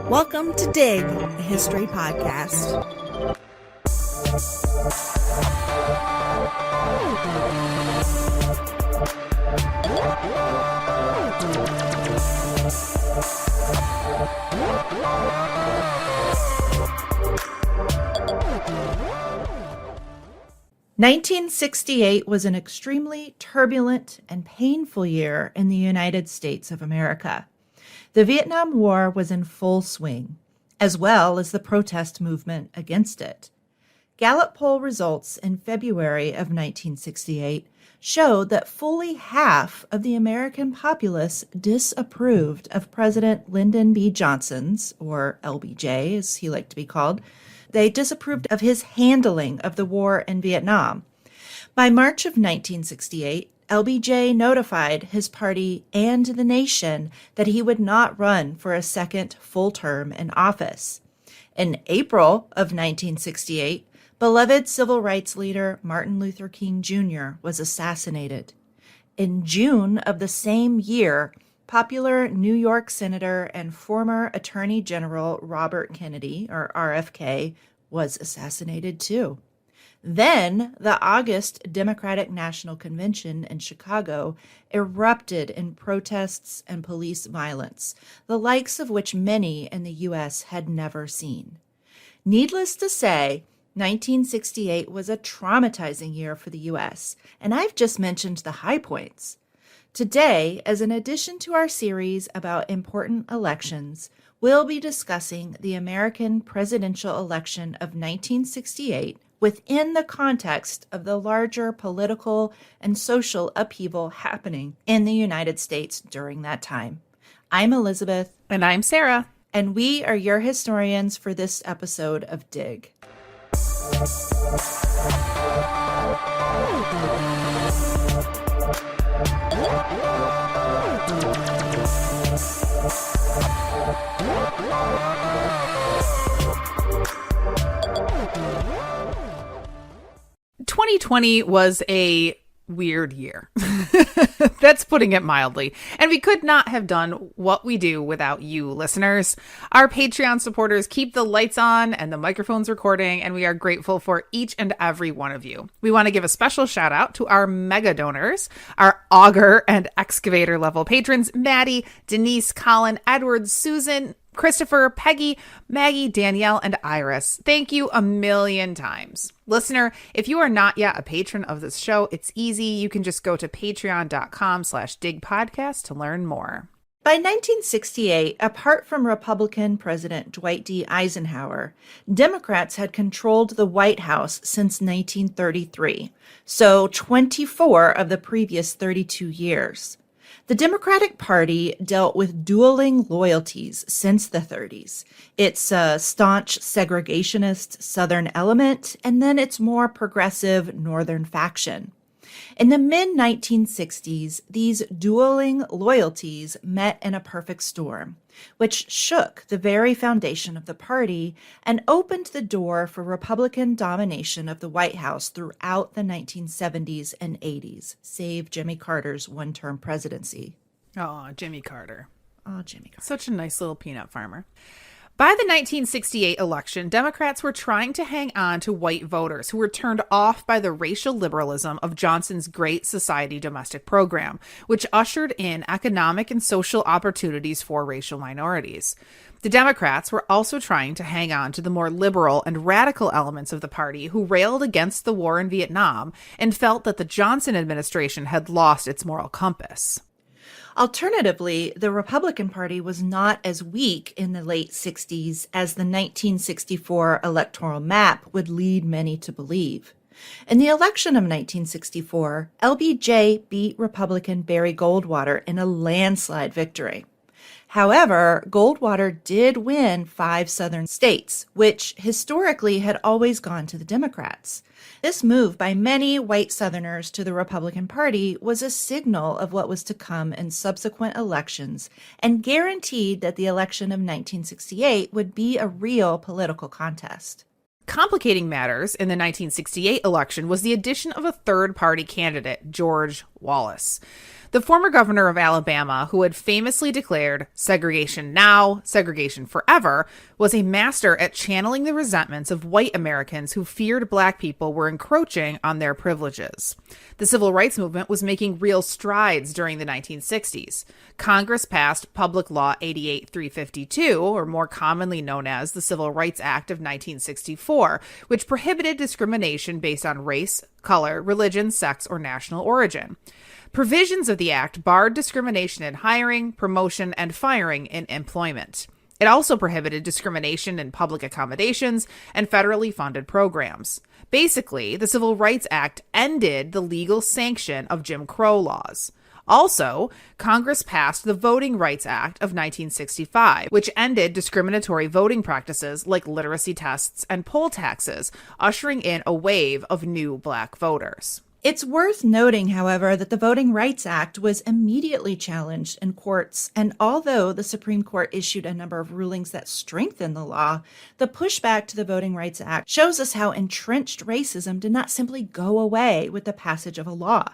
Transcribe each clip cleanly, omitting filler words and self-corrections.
Welcome to Dig, a history podcast. "1968 was an extremely turbulent and painful year in the United States of America. The Vietnam War was in full swing, as well as the protest movement against it. Gallup Poll results in February of 1968 showed that fully half of the American populace disapproved of President Lyndon B. Johnson's, or LBJ as he liked to be called. They disapproved of his handling of the war in Vietnam. By March of 1968, LBJ notified his party and the nation that he would not run for a second full term in office. In April of 1968, beloved civil rights leader Martin Luther King Jr. was assassinated. In June of the same year, popular New York Senator and former Attorney General Robert Kennedy, or RFK, was assassinated too. Then, the August Democratic National Convention in Chicago erupted in protests and police violence, the likes of which many in the U.S. had never seen. Needless to say, 1968 was a traumatizing year for the U.S., and I've just mentioned the high points. Today, as an addition to our series about important elections, we'll be discussing the American presidential election of 1968 within the context of the larger political and social upheaval happening in the United States during that time. I'm Elizabeth. And I'm Sarah. And we are your historians for this episode of Dig. "2020 was a weird year." That's putting it mildly. And we could not have done what we do without you, listeners. Our Patreon supporters keep the lights on and the microphones recording, and we are grateful for each and every one of you. We want to give a special shout out to our mega donors, our auger and excavator level patrons, Maddie, Denise, Colin, Edward, Susan, Christopher, Peggy, Maggie, Danielle, and Iris. Thank you a million times. Listener, if you are not yet a patron of this show, it's easy. You can just go to patreon.com/digpodcast to learn more. By 1968, apart from Republican President Dwight D. Eisenhower, Democrats had controlled the White House since 1933, so 24 of the previous 32 years. The Democratic Party dealt with dueling loyalties since the 30s. It's a staunch segregationist Southern element, and then its more progressive Northern faction. In the mid-1960s, these dueling loyalties met in a perfect storm, which shook the very foundation of the party and opened the door for Republican domination of the White House throughout the 1970s and 80s, save Jimmy Carter's one-term presidency. Oh, Jimmy Carter. Oh, Jimmy Carter. Such a nice little peanut farmer. By the 1968 election, Democrats were trying to hang on to white voters who were turned off by the racial liberalism of Johnson's Great Society domestic program, which ushered in economic and social opportunities for racial minorities. The Democrats were also trying to hang on to the more liberal and radical elements of the party who railed against the war in Vietnam and felt that the Johnson administration had lost its moral compass. Alternatively, the Republican Party was not as weak in the late 60s as the 1964 electoral map would lead many to believe. In the election of 1964, LBJ beat Republican Barry Goldwater in a landslide victory. However, Goldwater did win 5 southern states, which historically had always gone to the Democrats. This move by many white Southerners to the Republican Party was a signal of what was to come in subsequent elections and guaranteed that the election of 1968 would be a real political contest. Complicating matters in the 1968 election was the addition of a third-party candidate, George Wallace. The former governor of Alabama, who had famously declared segregation now, segregation forever, was a master at channeling the resentments of white Americans who feared black people were encroaching on their privileges. The civil rights movement was making real strides during the 1960s. Congress passed Public Law 88-352, or more commonly known as the Civil Rights Act of 1964, which prohibited discrimination based on race, color, religion, sex, or national origin. Provisions of the act barred discrimination in hiring, promotion, and firing in employment. It also prohibited discrimination in public accommodations and federally funded programs. Basically, the Civil Rights Act ended the legal sanction of Jim Crow laws. Also, Congress passed the Voting Rights Act of 1965, which ended discriminatory voting practices like literacy tests and poll taxes, ushering in a wave of new black voters. It's worth noting, however, that the Voting Rights Act was immediately challenged in courts, and although the Supreme Court issued a number of rulings that strengthened the law, the pushback to the Voting Rights Act shows us how entrenched racism did not simply go away with the passage of a law.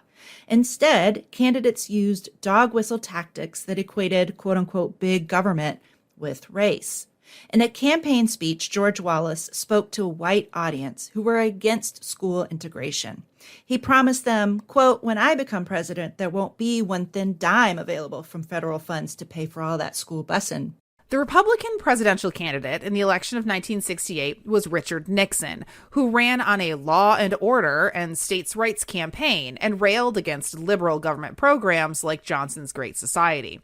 Instead, candidates used dog whistle tactics that equated quote-unquote big government with race. In a campaign speech, George Wallace spoke to a white audience who were against school integration. He promised them, quote, "When I become president, there won't be one thin dime available from federal funds to pay for all that school busing." The Republican presidential candidate in the election of 1968 was Richard Nixon, who ran on a law and order and states' rights campaign and railed against liberal government programs like Johnson's Great Society.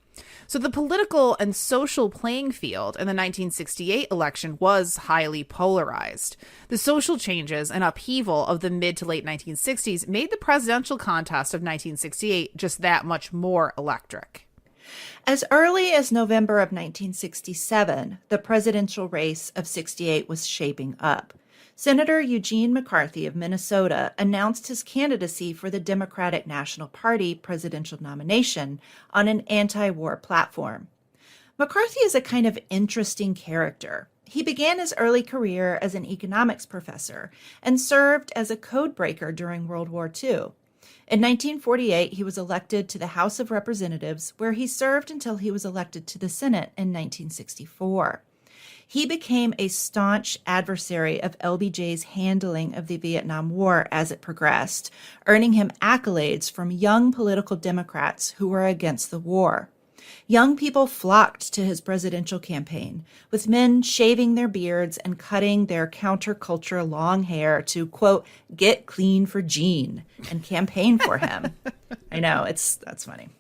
So the political and social playing field in the 1968 election was highly polarized. The social changes and upheaval of the mid to late 1960s made the presidential contest of 1968 just that much more electric. As early as November of 1967, the presidential race of 68 was shaping up. Senator Eugene McCarthy of Minnesota announced his candidacy for the Democratic National Party presidential nomination on an anti-war platform. McCarthy is a kind of interesting character. He began his early career as an economics professor and served as a codebreaker during World War II. In 1948, he was elected to the House of Representatives, where he served until he was elected to the Senate in 1964. He became a staunch adversary of LBJ's handling of the Vietnam War as it progressed, earning him accolades from young political Democrats who were against the war. Young people flocked to his presidential campaign, with men shaving their beards and cutting their counterculture long hair to, quote, "get clean for Gene," and campaign for him. I know, that's funny.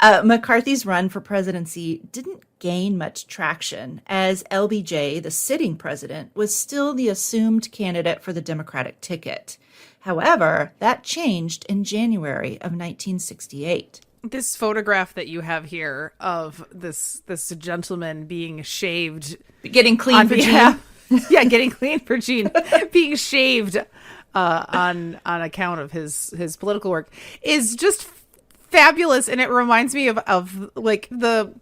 McCarthy's run for presidency didn't gain much traction, as LBJ, the sitting president, was still the assumed candidate for the Democratic ticket. However, that changed in January of 1968. This photograph that you have here of this gentleman being shaved, getting clean for Gene. Yeah, getting clean for Gene, being shaved on account of his political work is just fabulous, and it reminds me of like the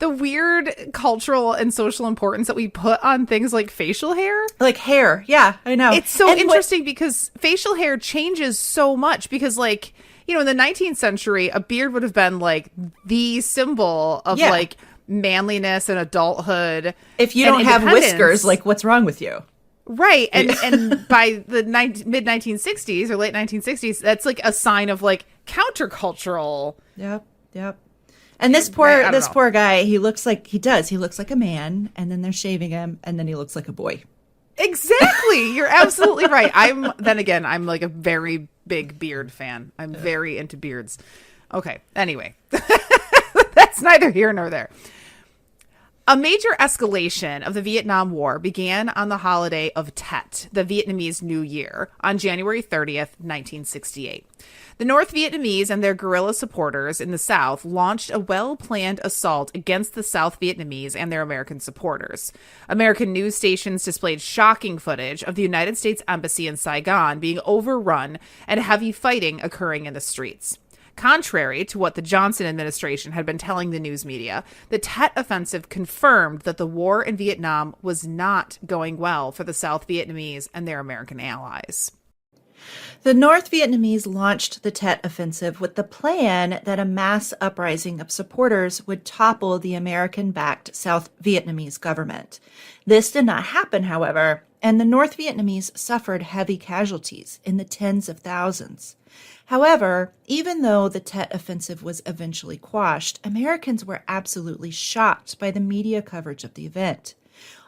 weird cultural and social importance that we put on things like facial hair. Like hair, yeah, I know. It's so interesting because facial hair changes so much because, like, you know, in the 19th century, a beard would have been like the symbol of like manliness and adulthood. If you don't have whiskers, like, what's wrong with you? Right. And by the mid 1960s or late 1960s, that's like a sign of like countercultural. Yep. And this poor guy, he looks like a man, and then they're shaving him, and then he looks like a boy. Exactly. You're absolutely right. I'm like a very big beard fan. I'm very into beards. Okay. Anyway, that's neither here nor there. A major escalation of the Vietnam War began on the holiday of Tet, the Vietnamese New Year, on January 30th, 1968. The North Vietnamese and their guerrilla supporters in the South launched a well-planned assault against the South Vietnamese and their American supporters. American news stations displayed shocking footage of the United States Embassy in Saigon being overrun and heavy fighting occurring in the streets. Contrary to what the Johnson administration had been telling the news media, the Tet Offensive confirmed that the war in Vietnam was not going well for the South Vietnamese and their American allies. The North Vietnamese launched the Tet Offensive with the plan that a mass uprising of supporters would topple the American-backed South Vietnamese government. This did not happen, however, and the North Vietnamese suffered heavy casualties in the tens of thousands. However, even though the Tet Offensive was eventually quashed, Americans were absolutely shocked by the media coverage of the event.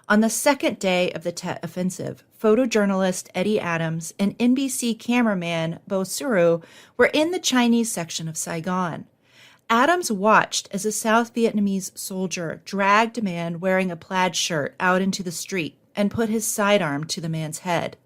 On the second day of the Tet Offensive, photojournalist Eddie Adams and NBC cameraman Bo Suru were in the Chinese section of Saigon. Adams watched as a South Vietnamese soldier dragged a man wearing a plaid shirt out into the street and put his sidearm to the man's head.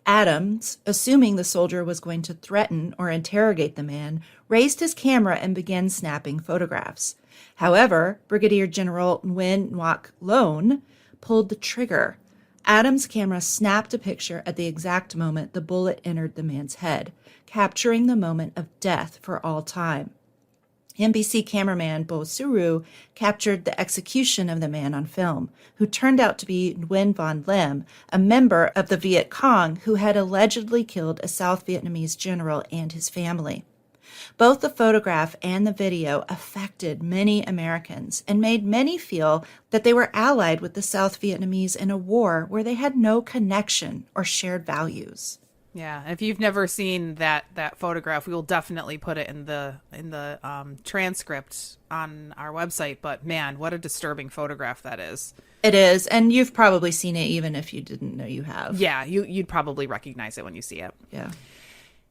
Adams, assuming the soldier was going to threaten or interrogate the man, raised his camera and began snapping photographs. However, Brigadier General Nguyen Ngoc Loan pulled the trigger. Adams' camera snapped a picture at the exact moment the bullet entered the man's head, capturing the moment of death for all time. NBC cameraman Bo Suru captured the execution of the man on film, who turned out to be Nguyen Van Lem, a member of the Viet Cong who had allegedly killed a South Vietnamese general and his family. Both the photograph and the video affected many Americans and made many feel that they were allied with the South Vietnamese in a war where they had no connection or shared values. Yeah, if you've never seen that photograph, we will definitely put it in the transcript on our website. But man, what a disturbing photograph that is. It is, and you've probably seen it even if you didn't know you have. Yeah, you'd probably recognize it when you see it. Yeah.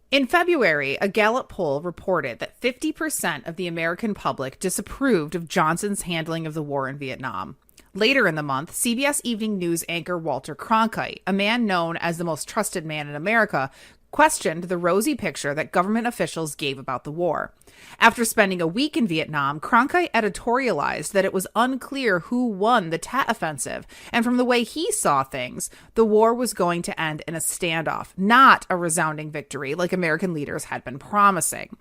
In February, a Gallup poll reported that 50% of the American public disapproved of Johnson's handling of the war in Vietnam. Later in the month, CBS Evening News anchor Walter Cronkite, a man known as the most trusted man in America, questioned the rosy picture that government officials gave about the war. After spending a week in Vietnam, Cronkite editorialized that it was unclear who won the Tet Offensive, and from the way he saw things, the war was going to end in a standoff, not a resounding victory like American leaders had been promising.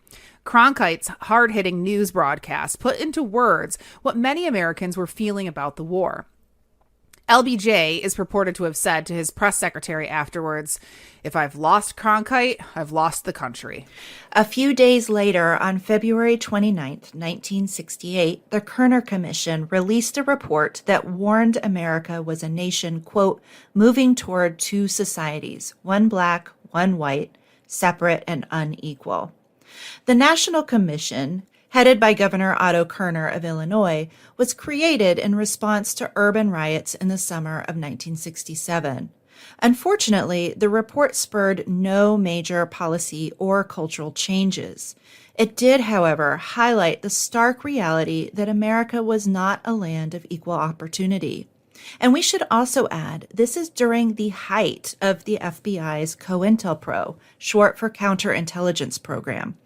Cronkite's hard-hitting news broadcast put into words what many Americans were feeling about the war. LBJ is purported to have said to his press secretary afterwards, "If I've lost Cronkite, I've lost the country." A few days later, on February 29, 1968, the Kerner Commission released a report that warned America was a nation, quote, moving toward two societies, one black, one white, separate and unequal. The National Commission, headed by Governor Otto Kerner of Illinois, was created in response to urban riots in the summer of 1967. Unfortunately, the report spurred no major policy or cultural changes. It did, however, highlight the stark reality that America was not a land of equal opportunity. And we should also add, this is during the height of the FBI's COINTELPRO, short for Counterintelligence Program.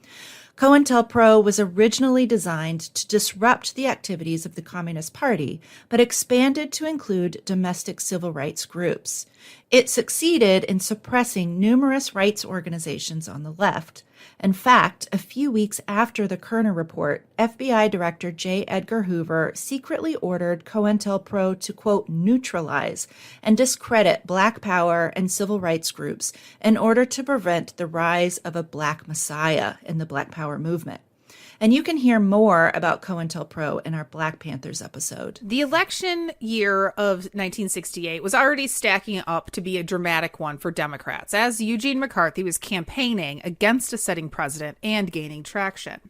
COINTELPRO was originally designed to disrupt the activities of the Communist Party, but expanded to include domestic civil rights groups. It succeeded in suppressing numerous rights organizations on the left. In fact, a few weeks after the Kerner report, FBI Director J. Edgar Hoover secretly ordered COINTELPRO to, quote, neutralize and discredit Black Power and civil rights groups in order to prevent the rise of a Black Messiah in the Black Power movement. And you can hear more about COINTELPRO in our Black Panthers episode. The election year of 1968 was already stacking up to be a dramatic one for Democrats, as Eugene McCarthy was campaigning against a sitting president and gaining traction.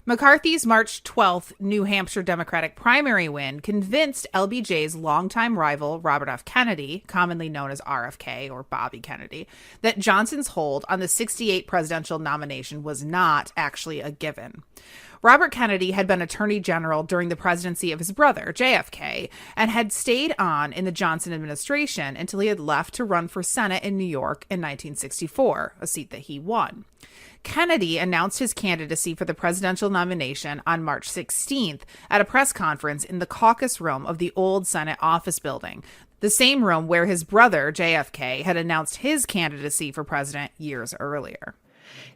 McCarthy's March 12th New Hampshire Democratic primary win convinced LBJ's longtime rival Robert F. Kennedy, commonly known as RFK or Bobby Kennedy, that Johnson's hold on the 68 presidential nomination was not actually a given. Robert Kennedy had been Attorney General during the presidency of his brother, JFK, and had stayed on in the Johnson administration until he had left to run for Senate in New York in 1964, a seat that he won. Kennedy announced his candidacy for the presidential nomination on March 16th at a press conference in the caucus room of the old Senate office building, the same room where his brother, JFK, had announced his candidacy for president years earlier.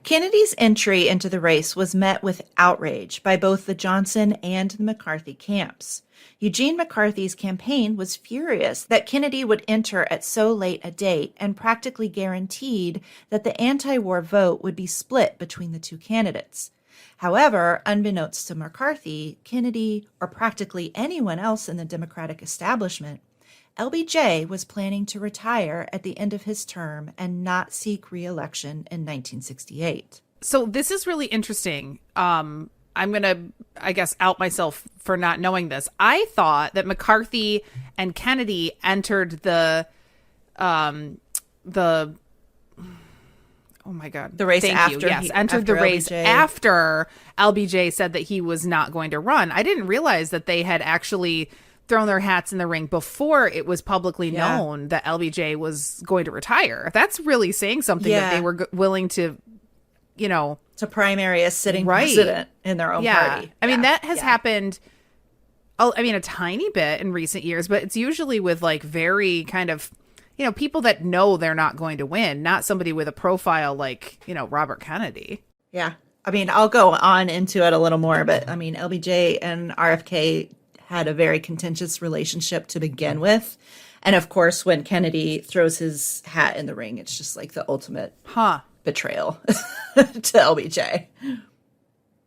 Kennedy's entry into the race was met with outrage by both the Johnson and the McCarthy camps. Eugene McCarthy's campaign was furious that Kennedy would enter at so late a date and practically guaranteed that the anti-war vote would be split between the two candidates. However, unbeknownst to McCarthy, Kennedy, or practically anyone else in the Democratic establishment, LBJ was planning to retire at the end of his term and not seek re-election in 1968. So this is really interesting. I'm going to, I guess, out myself for not knowing this. I thought that McCarthy and Kennedy entered the oh my God. The race Thank after. You. Yes, entered the race LBJ. after LBJ said that he was not going to run. I didn't realize that they had actually thrown their hats in the ring before it was publicly known that LBJ was going to retire. That's really saying something that they were willing to, to primary a sitting president in their own party. I mean, that has happened, a tiny bit in recent years, but it's usually with like very kind of, people that know they're not going to win, not somebody with a profile like, Robert Kennedy. Yeah. I mean, I'll go on into it a little more, but I mean, LBJ and RFK had a very contentious relationship to begin with. And of course, when Kennedy throws his hat in the ring, it's just like the ultimate betrayal to LBJ.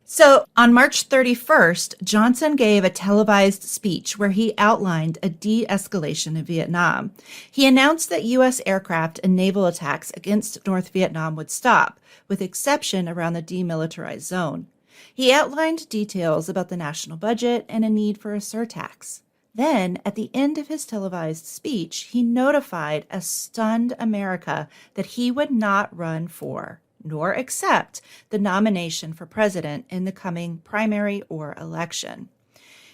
So on March 31st, Johnson gave a televised speech where he outlined a de-escalation in Vietnam. He announced that U.S. aircraft and naval attacks against North Vietnam would stop, with exception around the demilitarized zone. He outlined details about the national budget and a need for a surtax. Then, at the end of his televised speech, he notified a stunned America that he would not run for, nor accept, the nomination for president in the coming primary or election.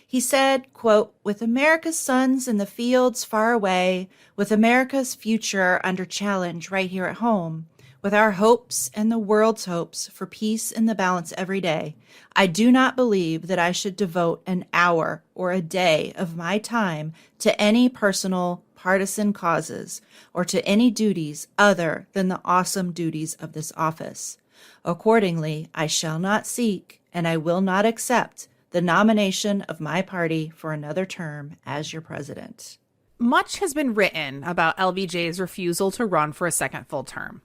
He said, quote, "With America's sons in the fields far away, with America's future under challenge right here at home, with our hopes and the world's hopes for peace in the balance every day, I do not believe that I should devote an hour or a day of my time to any personal partisan causes or to any duties other than the awesome duties of this office. Accordingly, I shall not seek and I will not accept the nomination of my party for another term as your president." Much has been written about LBJ's refusal to run for a second full term.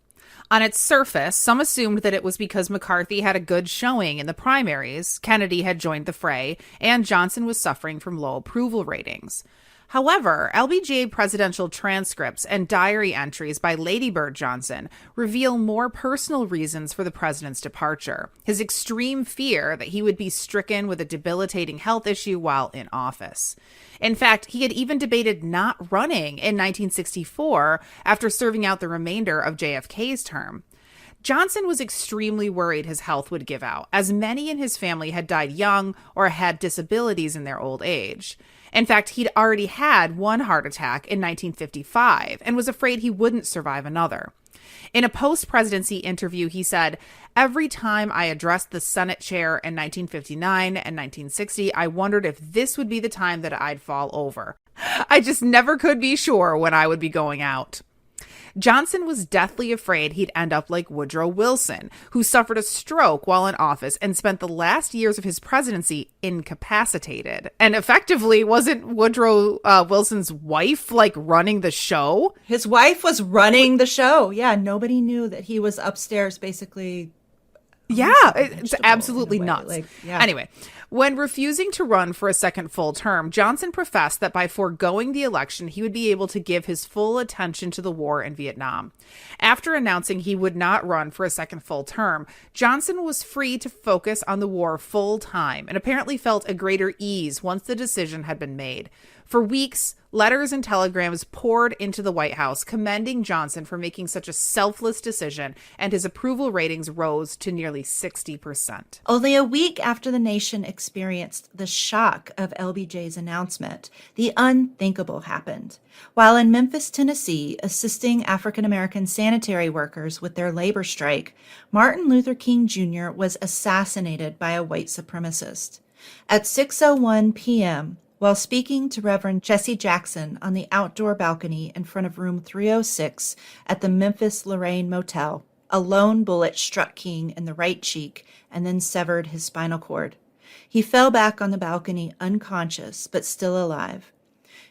On its surface, some assumed that it was because McCarthy had a good showing in the primaries, Kennedy had joined the fray, and Johnson was suffering from low approval ratings. However, LBJ presidential transcripts and diary entries by Lady Bird Johnson reveal more personal reasons for the president's departure, his extreme fear that he would be stricken with a debilitating health issue while in office. In fact, he had even debated not running in 1964 after serving out the remainder of JFK's term. Johnson was extremely worried his health would give out, as many in his family had died young or had disabilities in their old age. In fact, he'd already had one heart attack in 1955 and was afraid he wouldn't survive another. In a post-presidency interview, he said, "Every time I addressed the Senate chair in 1959 and 1960, I wondered if this would be the time that I'd fall over. I just never could be sure when I would be going out." Johnson was deathly afraid he'd end up like Woodrow Wilson, who suffered a stroke while in office and spent the last years of his presidency incapacitated. And effectively, wasn't Woodrow Wilson's wife like running the show? His wife was running the show. Yeah, nobody knew that he was upstairs basically. Yeah, it's absolutely nuts. Anyway, when refusing to run for a second full term, Johnson professed that by foregoing the election, he would be able to give his full attention to the war in Vietnam. After announcing he would not run for a second full term, Johnson was free to focus on the war full time and apparently felt a greater ease once the decision had been made. For weeks, letters and telegrams poured into the White House commending Johnson for making such a selfless decision, and his approval ratings rose to nearly 60%. Only a week after the nation experienced the shock of LBJ's announcement, the unthinkable happened. While in Memphis, Tennessee, assisting African-American sanitary workers with their labor strike, Martin Luther King Jr. was assassinated by a white supremacist. At 6:01 p.m., while speaking to Reverend Jesse Jackson on the outdoor balcony in front of room 306 at the Memphis Lorraine Motel, A lone bullet struck King in the right cheek and then severed his spinal cord. He fell back on the balcony unconscious, but still alive.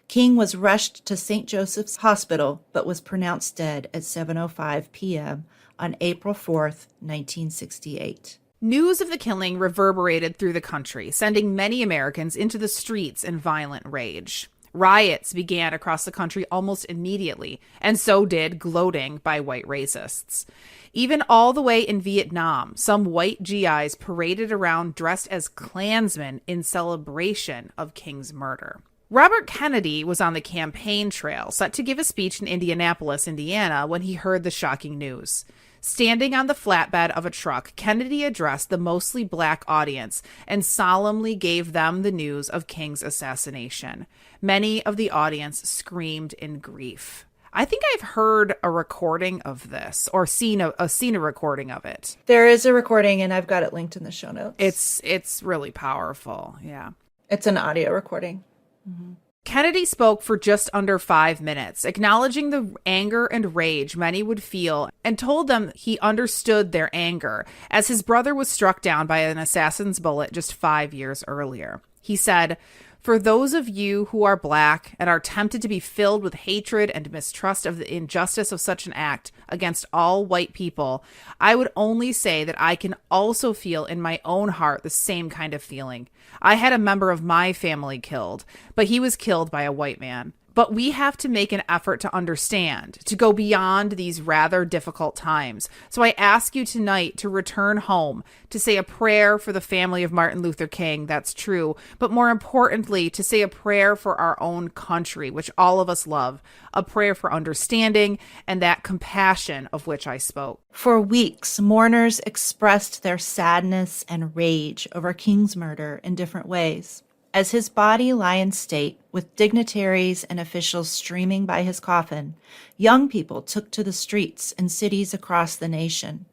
King was rushed to St. Joseph's Hospital, but was pronounced dead at 7:05 p.m. on April 4th, 1968. News of the killing reverberated through the country, sending many Americans into the streets in violent rage. Riots began across the country almost immediately, and so did gloating by white racists. Even all the way in Vietnam, some white GIs paraded around dressed as Klansmen in celebration of King's murder. Robert Kennedy was on the campaign trail, set to give a speech in Indianapolis, Indiana, when he heard the shocking news. Standing on the flatbed of a truck, Kennedy addressed the mostly black audience and solemnly gave them the news of King's assassination. Many of the audience screamed in grief. I think I've heard a recording of this or seen a recording of it. There is a recording, and I've got it linked in the show notes. It's really powerful. Yeah. It's an audio recording. Mm-hmm. Kennedy spoke for just under 5 minutes, acknowledging the anger and rage many would feel, and told them he understood their anger, as his brother was struck down by an assassin's bullet just 5 years earlier. He said, "For those of you who are black and are tempted to be filled with hatred and mistrust of the injustice of such an act against all white people, I would only say that I can also feel in my own heart the same kind of feeling. I had a member of my family killed, but he was killed by a white man. But we have to make an effort to understand, to go beyond these rather difficult times. So I ask you tonight to return home, to say a prayer for the family of Martin Luther King, that's true, but more importantly, to say a prayer for our own country, which all of us love, a prayer for understanding and that compassion of which I spoke." For weeks, mourners expressed their sadness and rage over King's murder in different ways. As his body lay in state, with dignitaries and officials streaming by his coffin, young people took to the streets in cities across the nation.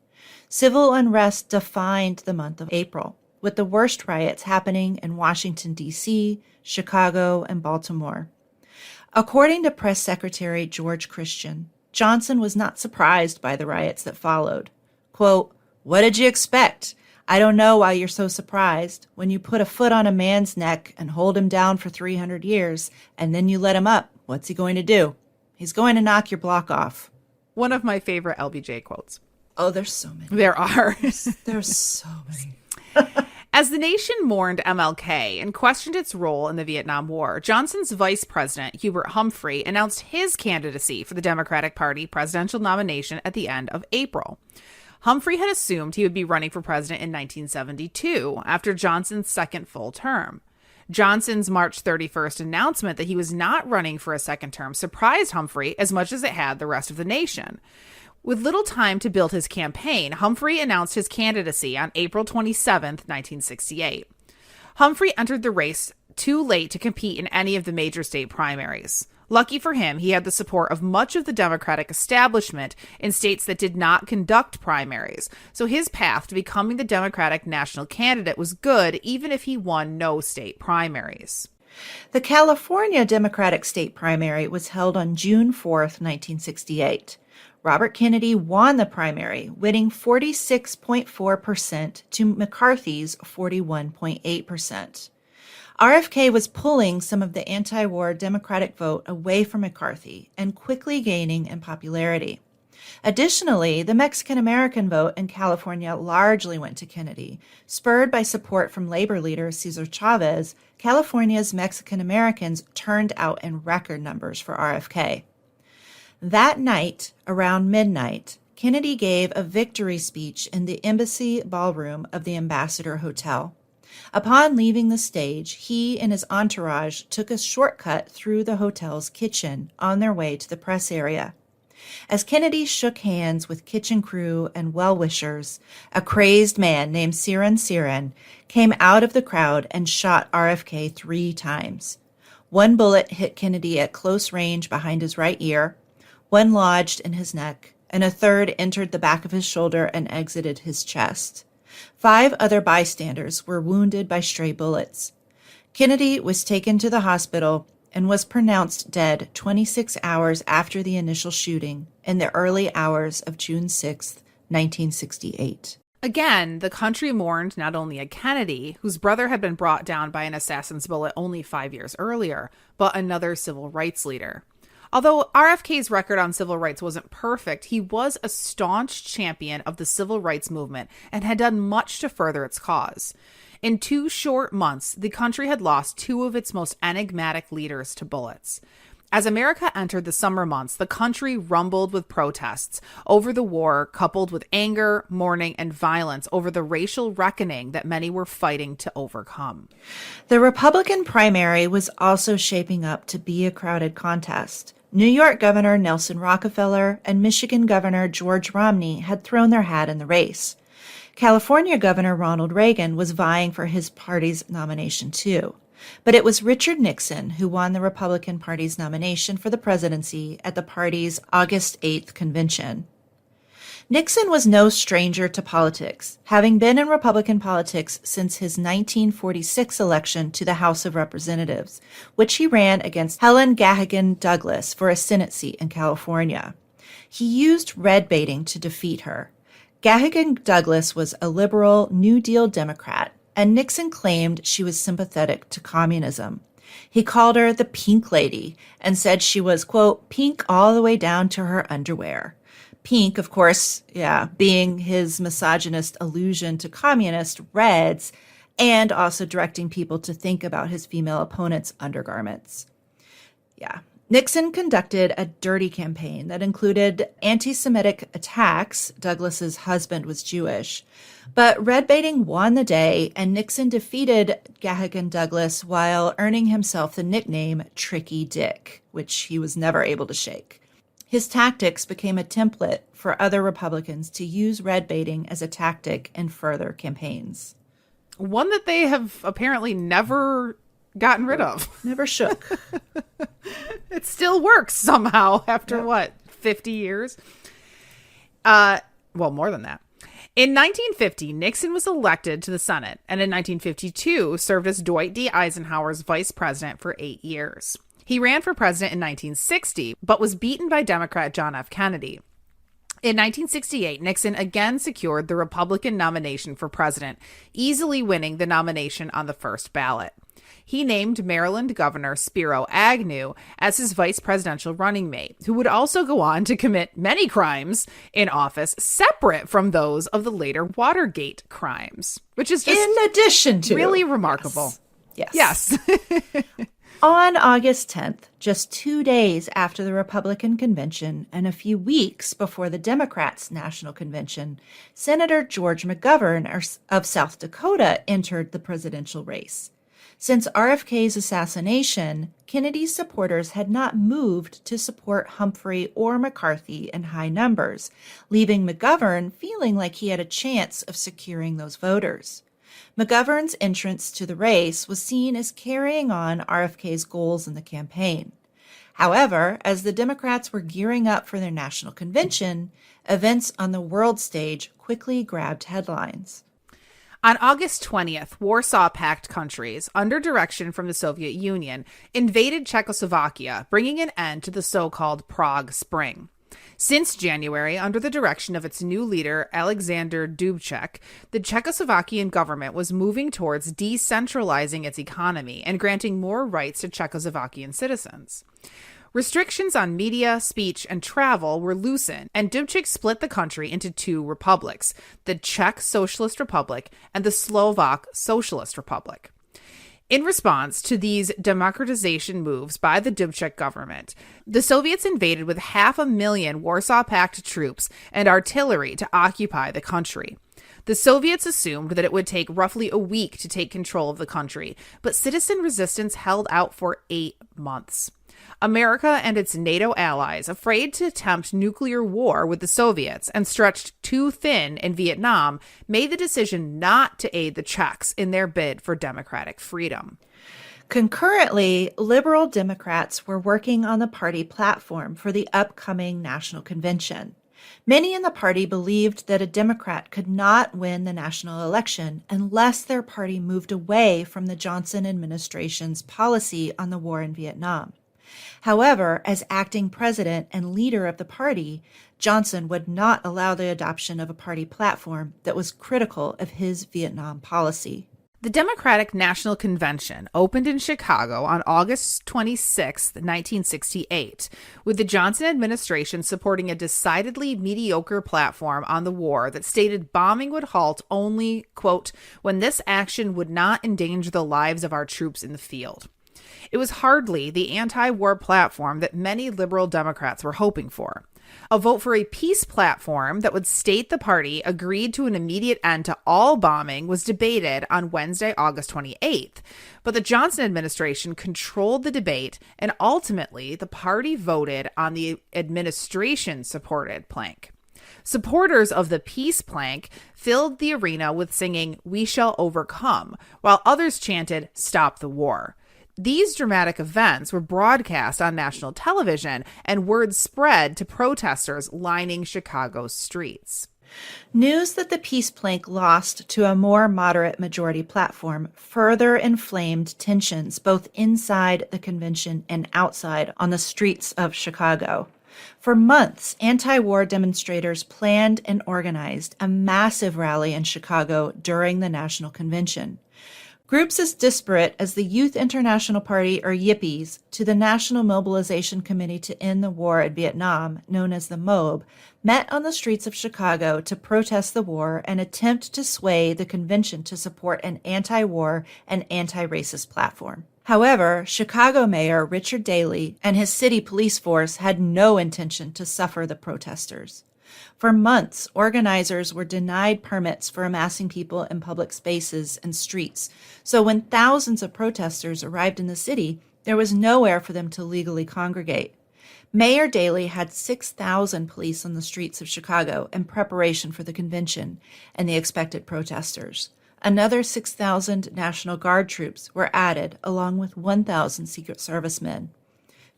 Civil unrest defined the month of April, with the worst riots happening in Washington, D.C., Chicago, and Baltimore. According to Press Secretary George Christian, Johnson was not surprised by the riots that followed. Quote, "What did you expect? I don't know why you're so surprised. When you put a foot on a man's neck and hold him down for 300 years, and then you let him up, what's he going to do? He's going to knock your block off." One of my favorite LBJ quotes. Oh, there's so many. There are. There's so many. As the nation mourned MLK and questioned its role in the Vietnam War, Johnson's vice president, Hubert Humphrey, announced his candidacy for the Democratic Party presidential nomination at the end of April. Humphrey had assumed he would be running for president in 1972, after Johnson's second full term. Johnson's March 31st announcement that he was not running for a second term surprised Humphrey as much as it had the rest of the nation. With little time to build his campaign, Humphrey announced his candidacy on April 27, 1968. Humphrey entered the race too late to compete in any of the major state primaries. Lucky for him, he had the support of much of the Democratic establishment in states that did not conduct primaries, so his path to becoming the Democratic national candidate was good even if he won no state primaries. The California Democratic state primary was held on June 4th, 1968. Robert Kennedy won the primary, winning 46.4% to McCarthy's 41.8%. RFK was pulling some of the anti-war Democratic vote away from McCarthy and quickly gaining in popularity. Additionally, the Mexican-American vote in California largely went to Kennedy. Spurred by support from labor leader Cesar Chavez, California's Mexican-Americans turned out in record numbers for RFK. That night, around midnight, Kennedy gave a victory speech in the Embassy Ballroom of the Ambassador Hotel. Upon leaving the stage, he and his entourage took a shortcut through the hotel's kitchen on their way to the press area. As Kennedy shook hands with kitchen crew and well-wishers, a crazed man named Siran came out of the crowd and shot RFK 3 times. One bullet hit Kennedy at close range behind his right ear, one lodged in his neck, and a third entered the back of his shoulder and exited his chest. 5 other bystanders were wounded by stray bullets. Kennedy was taken to the hospital and was pronounced dead 26 hours after the initial shooting in the early hours of June 6, 1968. Again, the country mourned not only a Kennedy, whose brother had been brought down by an assassin's bullet only 5 years earlier, but another civil rights leader. Although RFK's record on civil rights wasn't perfect, he was a staunch champion of the civil rights movement and had done much to further its cause. In 2 short months, the country had lost 2 of its most enigmatic leaders to bullets. As America entered the summer months, the country rumbled with protests over the war, coupled with anger, mourning, and violence over the racial reckoning that many were fighting to overcome. The Republican primary was also shaping up to be a crowded contest. New York Governor Nelson Rockefeller and Michigan Governor George Romney had thrown their hat in the race. California Governor Ronald Reagan was vying for his party's nomination too. But it was Richard Nixon who won the Republican Party's nomination for the presidency at the party's August 8th convention. Nixon was no stranger to politics, having been in Republican politics since his 1946 election to the House of Representatives, which he ran against Helen Gahagan Douglas for a Senate seat in California. He used red baiting to defeat her. Gahagan Douglas was a liberal New Deal Democrat, and Nixon claimed she was sympathetic to communism. He called her the Pink Lady and said she was, quote, pink all the way down to her underwear. Pink, of course, being his misogynist allusion to communist Reds and also directing people to think about his female opponent's undergarments. Nixon conducted a dirty campaign that included anti-Semitic attacks. Douglas's husband was Jewish. But red baiting won the day, and Nixon defeated Gahagan Douglas while earning himself the nickname Tricky Dick, which he was never able to shake. His tactics became a template for other Republicans to use red baiting as a tactic in further campaigns. One that they have apparently never gotten rid of. Never shook. It still works somehow after 50 years? Well, more than that. In 1950, Nixon was elected to the Senate, and in 1952 served as Dwight D. Eisenhower's vice president for 8 years. He ran for president in 1960, but was beaten by Democrat John F. Kennedy. In 1968, Nixon again secured the Republican nomination for president, easily winning the nomination on the first ballot. He named Maryland Governor Spiro Agnew as his vice presidential running mate, who would also go on to commit many crimes in office separate from those of the later Watergate crimes, which is just in addition to really remarkable. Yes. On August 10th, just 2 days after the Republican convention and a few weeks before the Democrats' national convention, Senator George Mcgovern of South Dakota entered the presidential race. Since RFK's assassination, Kennedy's supporters had not moved to support Humphrey or McCarthy in high numbers, leaving McGovern feeling like he had a chance of securing those voters. McGovern's entrance to the race was seen as carrying on RFK's goals in the campaign. However, as the Democrats were gearing up for their national convention, events on the world stage quickly grabbed headlines. On August 20th, Warsaw Pact countries, under direction from the Soviet Union, invaded Czechoslovakia, bringing an end to the so-called Prague Spring. Since January, under the direction of its new leader, Alexander Dubček, the Czechoslovakian government was moving towards decentralizing its economy and granting more rights to Czechoslovakian citizens. Restrictions on media, speech, and travel were loosened, and Dubček split the country into 2 republics, the Czech Socialist Republic and the Slovak Socialist Republic. In response to these democratization moves by the Dubček government, the Soviets invaded with 500,000 Warsaw Pact troops and artillery to occupy the country. The Soviets assumed that it would take roughly a week to take control of the country, but citizen resistance held out for 8 months. America and its NATO allies, afraid to attempt nuclear war with the Soviets and stretched too thin in Vietnam, made the decision not to aid the Czechs in their bid for democratic freedom. Concurrently, liberal Democrats were working on the party platform for the upcoming national convention. Many in the party believed that a Democrat could not win the national election unless their party moved away from the Johnson administration's policy on the war in Vietnam. However, as acting president and leader of the party, Johnson would not allow the adoption of a party platform that was critical of his Vietnam policy. The Democratic National Convention opened in Chicago on August 26, 1968, with the Johnson administration supporting a decidedly mediocre platform on the war that stated bombing would halt only, quote, when this action would not endanger the lives of our troops in the field. It was hardly the anti-war platform that many liberal Democrats were hoping for. A vote for a peace platform that would state the party agreed to an immediate end to all bombing was debated on Wednesday, August 28th. But the Johnson administration controlled the debate, and ultimately the party voted on the administration-supported plank. Supporters of the peace plank filled the arena with singing, "We shall overcome," while others chanted, "Stop the war." These dramatic events were broadcast on national television, and word spread to protesters lining Chicago's streets. News that the peace plank lost to a more moderate majority platform further inflamed tensions both inside the convention and outside on the streets of Chicago. For months, anti-war demonstrators planned and organized a massive rally in Chicago during the National Convention. Groups as disparate as the Youth International Party, or Yippies, to the National Mobilization Committee to End the War in Vietnam, known as the MOB, met on the streets of Chicago to protest the war and attempt to sway the convention to support an anti-war and anti-racist platform. However, Chicago Mayor Richard Daley and his city police force had no intention to suffer the protesters. For months, organizers were denied permits for amassing people in public spaces and streets, so when thousands of protesters arrived in the city, there was nowhere for them to legally congregate. Mayor Daley had 6,000 police on the streets of Chicago in preparation for the convention and the expected protesters. Another 6,000 National Guard troops were added, along with 1,000 Secret Service men.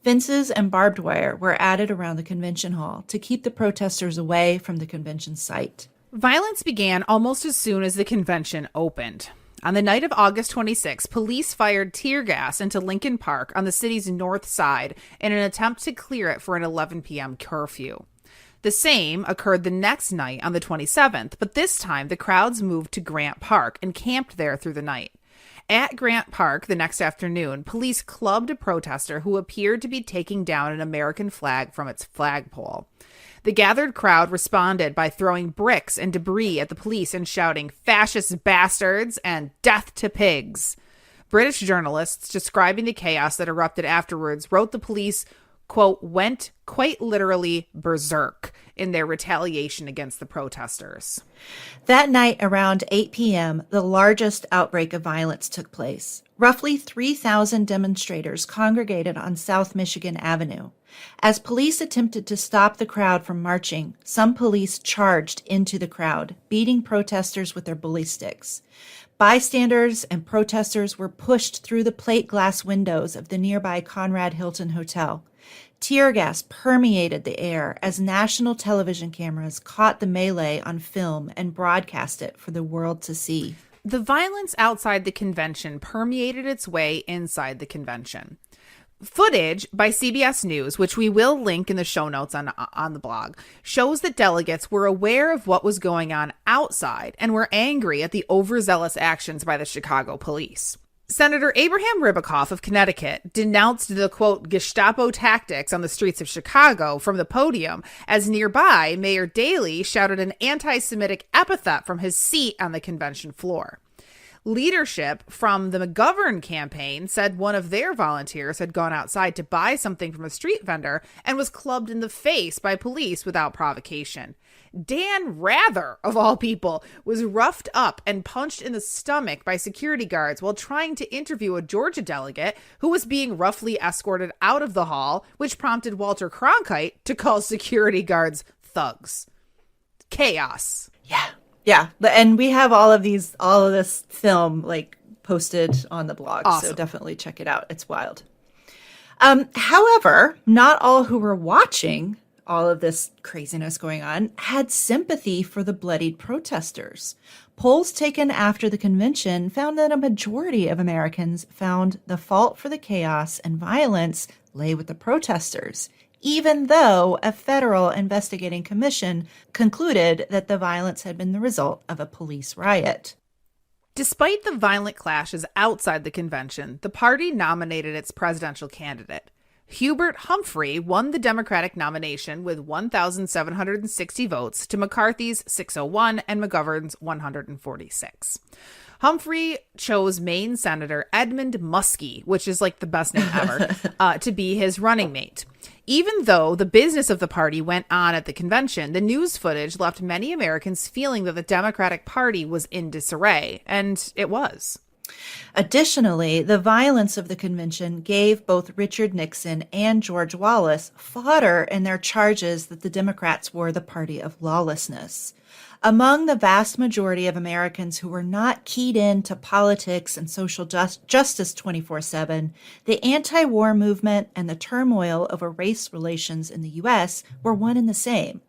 Fences and barbed wire were added around the convention hall to keep the protesters away from the convention site. Violence began almost as soon as the convention opened. On the night of August 26, police fired tear gas into Lincoln Park on the city's north side in an attempt to clear it for an 11 p.m. curfew. The same occurred the next night on the 27th, but this time the crowds moved to Grant Park and camped there through the night. At Grant Park the next afternoon, police clubbed a protester who appeared to be taking down an American flag from its flagpole. The gathered crowd responded by throwing bricks and debris at the police and shouting, "Fascist bastards" and "Death to pigs." British journalists describing the chaos that erupted afterwards wrote the police, quote, went quite literally berserk in their retaliation against the protesters. That night around 8 p.m., the largest outbreak of violence took place. Roughly 3,000 demonstrators congregated on South Michigan Avenue. As police attempted to stop the crowd from marching, some police charged into the crowd, beating protesters with their bully sticks. Bystanders and protesters were pushed through the plate glass windows of the nearby Conrad Hilton Hotel. Tear gas permeated the air as national television cameras caught the melee on film and broadcast it for the world to see. The violence outside the convention permeated its way inside the convention. Footage by CBS News, which we will link in the show notes on the blog, shows that delegates were aware of what was going on outside and were angry at the overzealous actions by the Chicago police. Senator Abraham Ribicoff of Connecticut denounced the, quote, Gestapo tactics on the streets of Chicago from the podium, as nearby, Mayor Daley shouted an anti-Semitic epithet from his seat on the convention floor. Leadership from the Mcgovern campaign said one of their volunteers had gone outside to buy something from a street vendor and was clubbed in the face by police without provocation. Dan Rather, of all people, was roughed up and punched in the stomach by security guards while trying to interview a Georgia delegate who was being roughly escorted out of the hall, which prompted Walter Cronkite to call security guards thugs. Chaos. Yeah. And we have all of this film posted on the blog. Awesome. So definitely check it out. It's wild. However, not all who were watching all of this craziness going on, had sympathy for the bloodied protesters. Polls taken after the convention found that a majority of Americans found the fault for the chaos and violence lay with the protesters, even though a federal investigating commission concluded that the violence had been the result of a police riot. Despite the violent clashes outside the convention, the party nominated its presidential candidate. Hubert Humphrey won the Democratic nomination with 1,760 votes to McCarthy's 601 and McGovern's 146. Humphrey chose Maine Senator Edmund Muskie, which is like the best name ever, to be his running mate. Even though the business of the party went on at the convention, the news footage left many Americans feeling that the Democratic Party was in disarray, and it was. Additionally, the violence of the convention gave both Richard Nixon and George Wallace fodder in their charges that the Democrats were the party of lawlessness. Among the vast majority of Americans who were not keyed into politics and social justice 24/7, the anti-war movement and the turmoil over race relations in the U.S. were one and the same.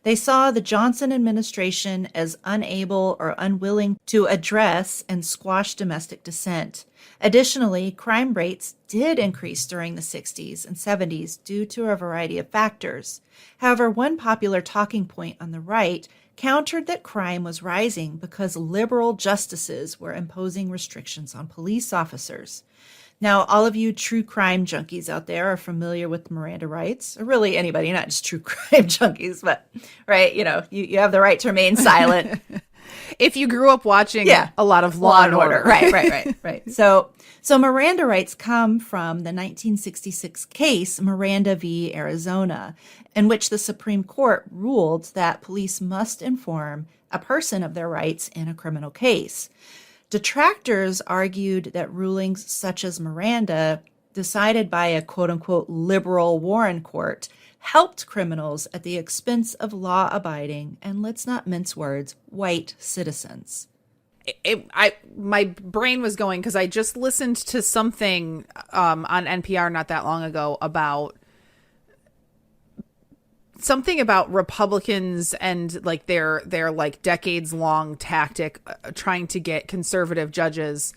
They saw the Johnson administration as unable or unwilling to address and squash domestic dissent. Additionally, crime rates did increase during the 60s and 70s due to a variety of factors. However, one popular talking point on the right countered that crime was rising because liberal justices were imposing restrictions on police officers. Now, all of you true crime junkies out there are familiar with Miranda Rights, or really anybody, not just true crime junkies, but, right, you have the right to remain silent. If you grew up watching a lot of Law and Order. Right. So Miranda Rights come from the 1966 case Miranda v. Arizona, in which the Supreme Court ruled that police must inform a person of their rights in a criminal case. Detractors argued that rulings such as Miranda, decided by a quote-unquote liberal Warren court, helped criminals at the expense of law-abiding, and let's not mince words, white citizens. My brain was going because I just listened to something on NPR not that long ago about something about Republicans and like their like decades long tactic trying to get conservative judges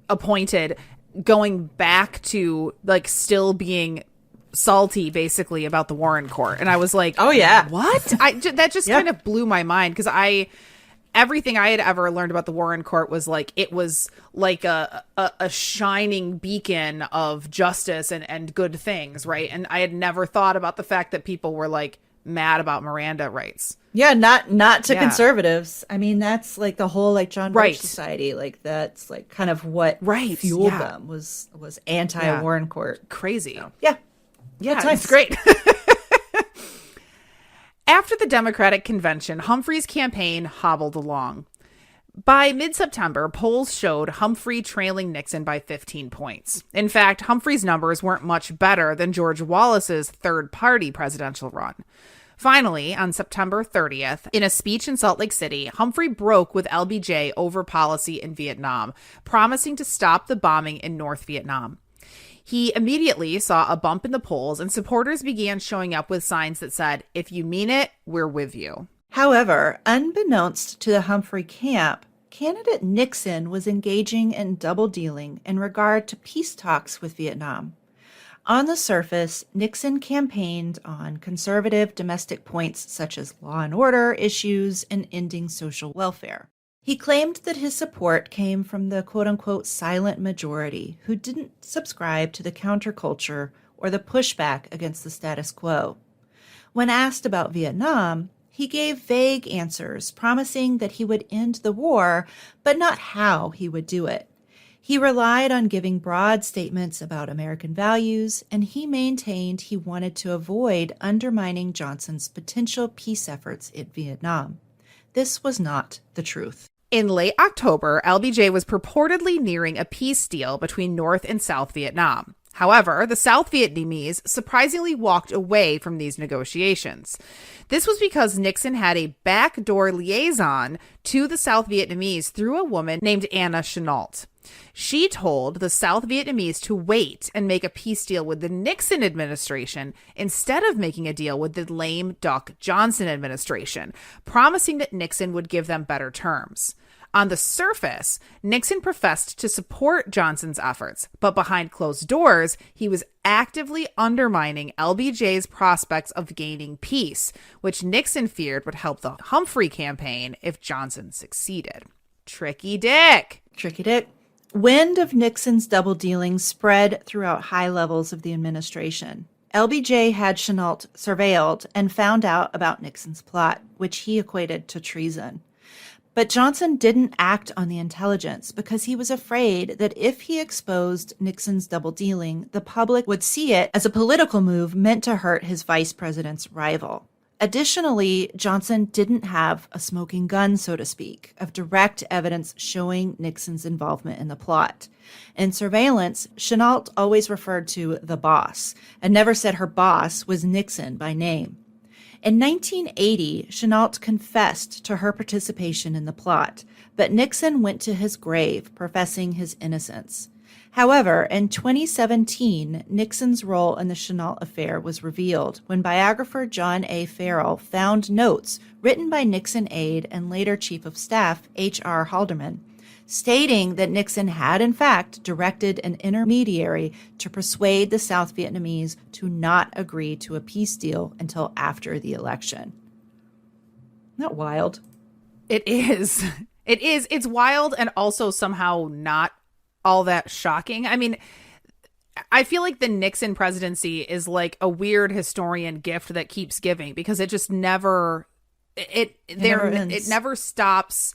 appointed, going back to like still being salty basically about the Warren court. And I was like, oh yeah, what? That just kind of blew my mind because everything I had ever learned about the Warren court was like, it was like a shining beacon of justice and good things. Right. And I had never thought about the fact that people were like mad about Miranda rights. Yeah. Not to conservatives. I mean, that's like the whole like John Birch Society. Like that's like kind of what fueled them was anti-Warren court. Crazy. So, yeah. It's great. After the Democratic convention, Humphrey's campaign hobbled along. By mid-September, polls showed Humphrey trailing Nixon by 15 points. In fact, Humphrey's numbers weren't much better than George Wallace's third-party presidential run. Finally, on September 30th, in a speech in Salt Lake City, Humphrey broke with LBJ over policy in Vietnam, promising to stop the bombing in North Vietnam. He immediately saw a bump in the polls, and supporters began showing up with signs that said, "If you mean it, we're with you." However, unbeknownst to the Humphrey camp, candidate Nixon was engaging in double dealing in regard to peace talks with Vietnam. On the surface, Nixon campaigned on conservative domestic points such as law and order issues and ending social welfare. He claimed that his support came from the quote-unquote silent majority who didn't subscribe to the counterculture or the pushback against the status quo. When asked about Vietnam, he gave vague answers, promising that he would end the war, but not how he would do it. He relied on giving broad statements about American values, and he maintained he wanted to avoid undermining Johnson's potential peace efforts in Vietnam. This was not the truth. In late October, LBJ was purportedly nearing a peace deal between North and South Vietnam. However, the South Vietnamese surprisingly walked away from these negotiations. This was because Nixon had a backdoor liaison to the South Vietnamese through a woman named Anna Chennault. She told the South Vietnamese to wait and make a peace deal with the Nixon administration instead of making a deal with the lame duck Johnson administration, promising that Nixon would give them better terms. On the surface, Nixon professed to support Johnson's efforts, but behind closed doors, he was actively undermining LBJ's prospects of gaining peace, which Nixon feared would help the Humphrey campaign if Johnson succeeded. Tricky Dick. Tricky Dick. Wind of Nixon's double dealing spread throughout high levels of the administration. LBJ had Chennault surveilled and found out about Nixon's plot, which he equated to treason. But Johnson didn't act on the intelligence because he was afraid that if he exposed Nixon's double dealing, the public would see it as a political move meant to hurt his vice president's rival. Additionally, Johnson didn't have a smoking gun, so to speak, of direct evidence showing Nixon's involvement in the plot. In surveillance, Chennault always referred to the boss and never said her boss was Nixon by name. In 1980, Chennault confessed to her participation in the plot, but Nixon went to his grave professing his innocence. However, in 2017, Nixon's role in the Chennault affair was revealed when biographer John A. Farrell found notes written by Nixon aide and later Chief of Staff H.R. Haldeman, stating that Nixon had, in fact, directed an intermediary to persuade the South Vietnamese to not agree to a peace deal until after the election. Isn't that wild? It is. It is. It's wild and also somehow not all that shocking. I mean, I feel like the Nixon presidency is like a weird historian gift that keeps giving because it just never it never stops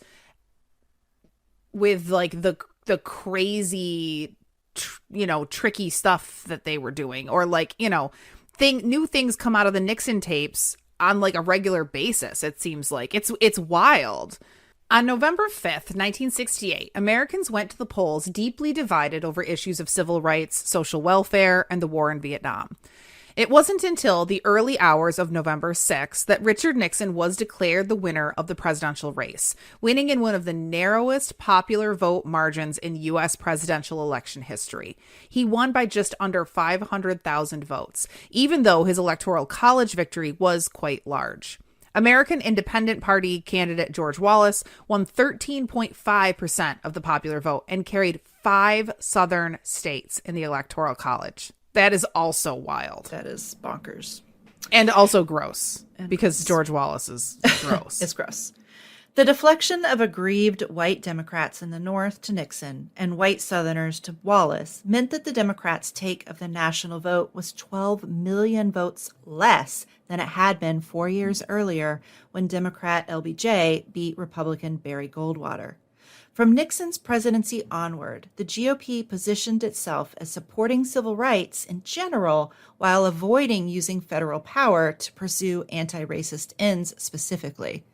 with like the crazy tricky stuff that they were doing, or like new things come out of the Nixon tapes on like a regular basis. It seems like it's wild. On November 5th, 1968, Americans went to the polls deeply divided over issues of civil rights, social welfare, and the war in Vietnam. It wasn't until the early hours of November 6th that Richard Nixon was declared the winner of the presidential race, winning in one of the narrowest popular vote margins in U.S. presidential election history. He won by just under 500,000 votes, even though his Electoral College victory was quite large. American Independent Party candidate George Wallace won 13.5% of the popular vote and carried 5 southern states in the Electoral College. That is also wild. That is bonkers. And also gross, because George Wallace is gross. It's gross. The deflection of aggrieved white Democrats in the North to Nixon and white Southerners to Wallace meant that the Democrats' take of the national vote was 12 million votes less than it had been 4 years earlier when Democrat LBJ beat Republican Barry Goldwater. From Nixon's presidency onward, the GOP positioned itself as supporting civil rights in general while avoiding using federal power to pursue anti-racist ends specifically.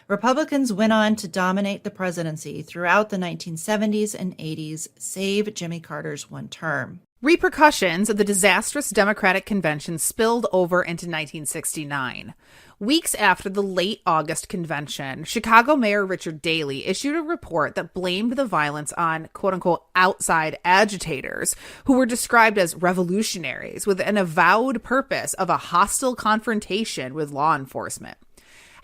Republicans went on to dominate the presidency throughout the 1970s and 80s, save Jimmy Carter's one term. Repercussions of the disastrous Democratic Convention spilled over into 1969. Weeks after the late August convention, Chicago Mayor Richard Daley issued a report that blamed the violence on quote-unquote outside agitators, who were described as revolutionaries with an avowed purpose of a hostile confrontation with law enforcement.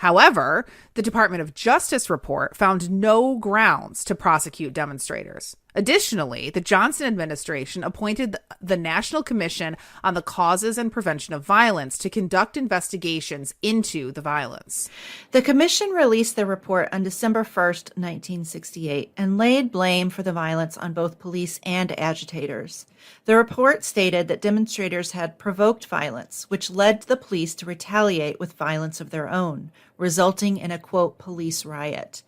However, the Department of Justice report found no grounds to prosecute demonstrators. Additionally, the Johnson administration appointed the National Commission on the Causes and Prevention of Violence to conduct investigations into the violence. The commission released their report on December 1st, 1968, and laid blame for the violence on both police and agitators. The report stated that demonstrators had provoked violence, which led the police to retaliate with violence of their own, resulting in a, quote, police riot.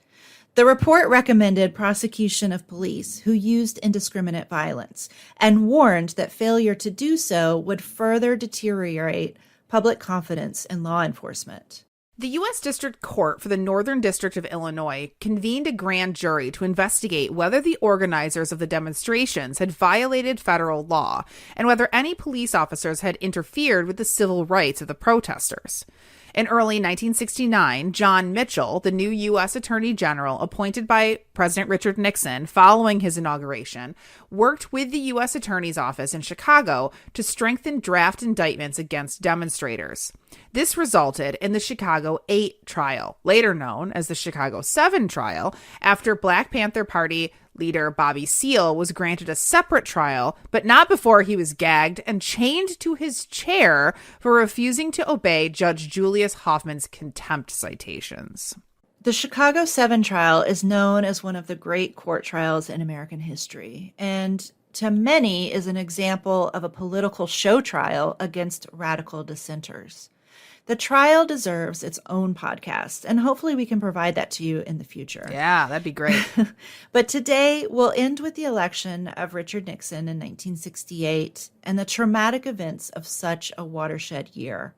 The report recommended prosecution of police who used indiscriminate violence and warned that failure to do so would further deteriorate public confidence in law enforcement. The U.S. District Court for the Northern District of Illinois convened a grand jury to investigate whether the organizers of the demonstrations had violated federal law and whether any police officers had interfered with the civil rights of the protesters. In early 1969, John Mitchell, the new U.S. Attorney General appointed by President Richard Nixon following his inauguration, worked with the U.S. Attorney's Office in Chicago to strengthen draft indictments against demonstrators. This resulted in the Chicago 8 trial, later known as the Chicago 7 trial, after Black Panther Party leader Bobby Seale was granted a separate trial, but not before he was gagged and chained to his chair for refusing to obey Judge Julius Hoffman's contempt citations. The Chicago 7 trial is known as one of the great court trials in American history, and to many is an example of a political show trial against radical dissenters. The trial deserves its own podcast, and hopefully we can provide that to you in the future. Yeah, that'd be great. But today we'll end with the election of Richard Nixon in 1968 and the traumatic events of such a watershed year.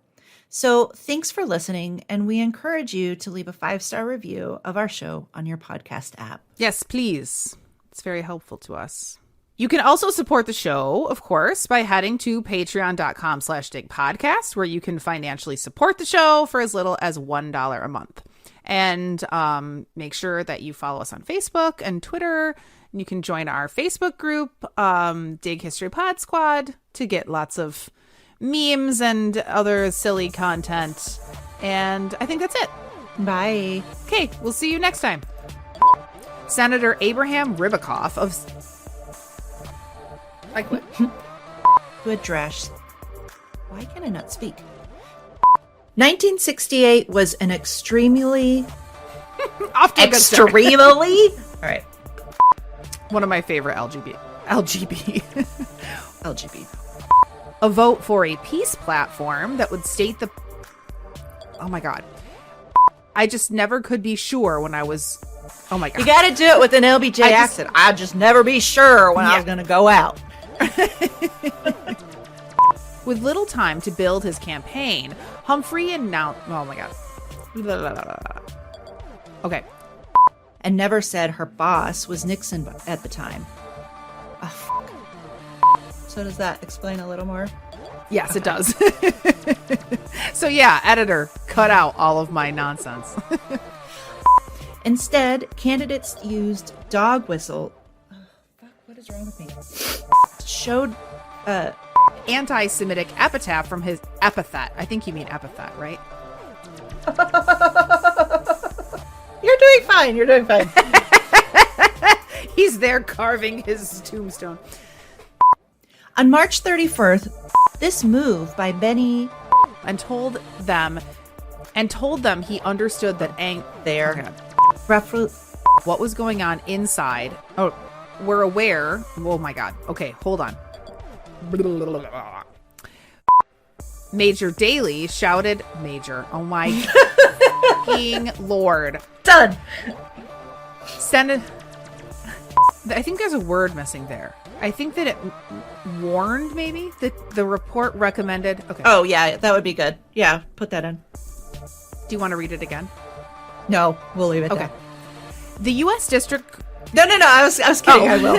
So thanks for listening, and we encourage you to leave a 5-star review of our show on your podcast app. Yes, please. It's very helpful to us. You can also support the show, of course, by heading to patreon.com/digpodcast, where you can financially support the show for as little as $1 a month. And make sure that you follow us on Facebook and Twitter. And you can join our Facebook group, Dig History Pod Squad, to get lots of memes and other silly content. And I think that's it. Bye. Okay, we'll see you next time. Senator Abraham Ribicoff of... I quit. To address. Why can I not speak? 1968 was an extremely... Off to a good start. Extremely? All right. One of my favorite LGB. LGB. A vote for a peace platform that would state the... Oh my God. I just never could be sure when I was... Oh my God. You got to do it with an LBJ accent. I'd just never be sure when I was going to go out. With little time to build his campaign, Humphrey announced... Oh my God. Okay. And never said her boss was Nixon at the time. Oh, fuck. So does that explain a little more? Yes, it does. So yeah, editor, cut out all of my nonsense. Instead, candidates used dog whistle. Oh, fuck, what is wrong with me? Showed Anti-Semitic epitaph from his epithet. I think you mean epithet, right? You're doing fine. You're doing fine. He's there carving his tombstone. On March 31st, this move by Benny and told them he understood that what was going on inside. Oh, we're aware. Oh my God. Okay, hold on. Major Daley shouted, Major. Oh my fucking Lord. Done. I think there's a word missing there. I think that it warned, maybe, that the report recommended. Okay. Oh, yeah, that would be good. Yeah, put that in. Do you want to read it again? No, we'll leave it okay. there. The U.S. District... No, I was kidding. Oh. I will.